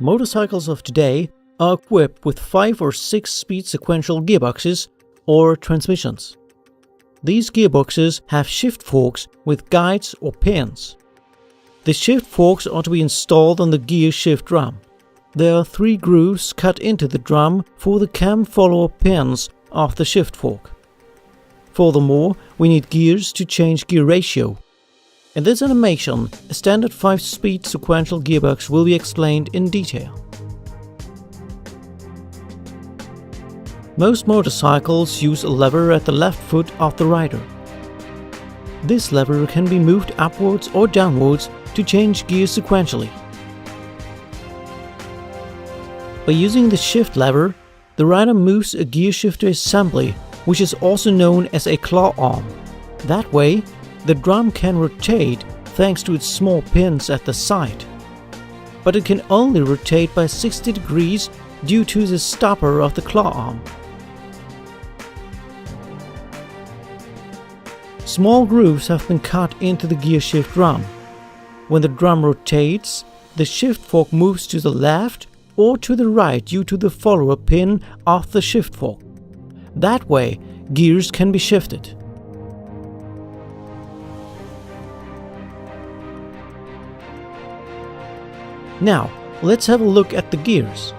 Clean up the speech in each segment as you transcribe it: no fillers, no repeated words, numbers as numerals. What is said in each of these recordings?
Motorcycles of today are equipped with 5 or 6 speed sequential gearboxes or transmissions. These gearboxes have shift forks with guides or pins. The shift forks are to be installed on the gear shift drum. There are 3 grooves cut into the drum for the cam follower pins of the shift fork. Furthermore, we need gears to change gear ratio. In this animation, a standard 5-speed sequential gearbox will be explained in detail. Most motorcycles use a lever at the left foot of the rider. This lever can be moved upwards or downwards to change gears sequentially. By using the shift lever, the rider moves a gear shifter assembly, which is also known as a claw arm. That way, the drum can rotate thanks to its small pins at the side. But it can only rotate by 60 degrees due to the stopper of the claw arm. Small grooves have been cut into the gear shift drum. When the drum rotates, the shift fork moves to the left or to the right due to the follower pin of the shift fork. That way, gears can be shifted. Now, let's have a look at the gears.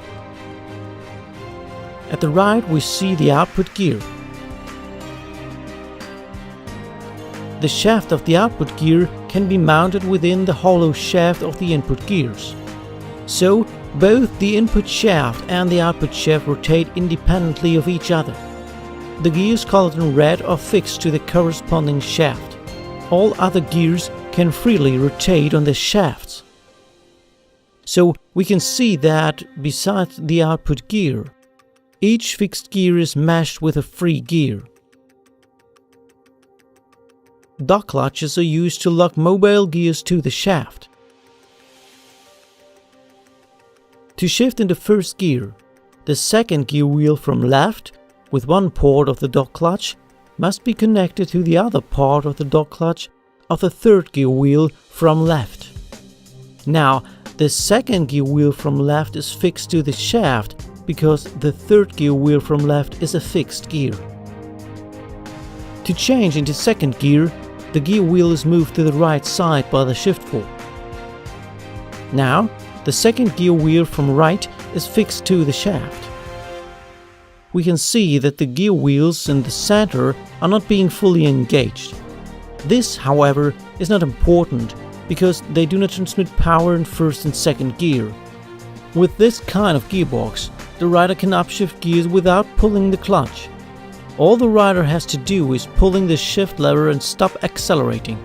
At the right, we see the output gear. The shaft of the output gear can be mounted within the hollow shaft of the input gears. So, both the input shaft and the output shaft rotate independently of each other. The gears colored in red are fixed to the corresponding shaft. All other gears can freely rotate on the shafts. So we can see that, besides the output gear, each fixed gear is meshed with a free gear. Dog clutches are used to lock mobile gears to the shaft. To shift into first gear, the second gear wheel from left, with one port of the dog clutch, must be connected to the other part of the dog clutch of the third gear wheel from left. Now, the second gear wheel from left is fixed to the shaft because the third gear wheel from left is a fixed gear. To change into second gear, the gear wheel is moved to the right side by the shift fork. Now, the second gear wheel from right is fixed to the shaft. We can see that the gear wheels in the center are not being fully engaged. This, however, is not important because they do not transmit power in first and second gear. With this kind of gearbox, the rider can upshift gears without pulling the clutch. All the rider has to do is pulling the shift lever and stop accelerating.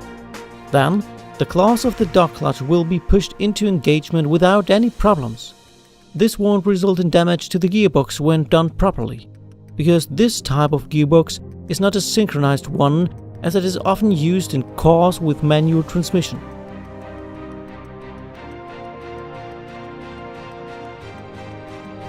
Then, the claws of the dog clutch will be pushed into engagement without any problems. This won't result in damage to the gearbox when done properly, because this type of gearbox is not a synchronized one as it is often used in cars with manual transmission.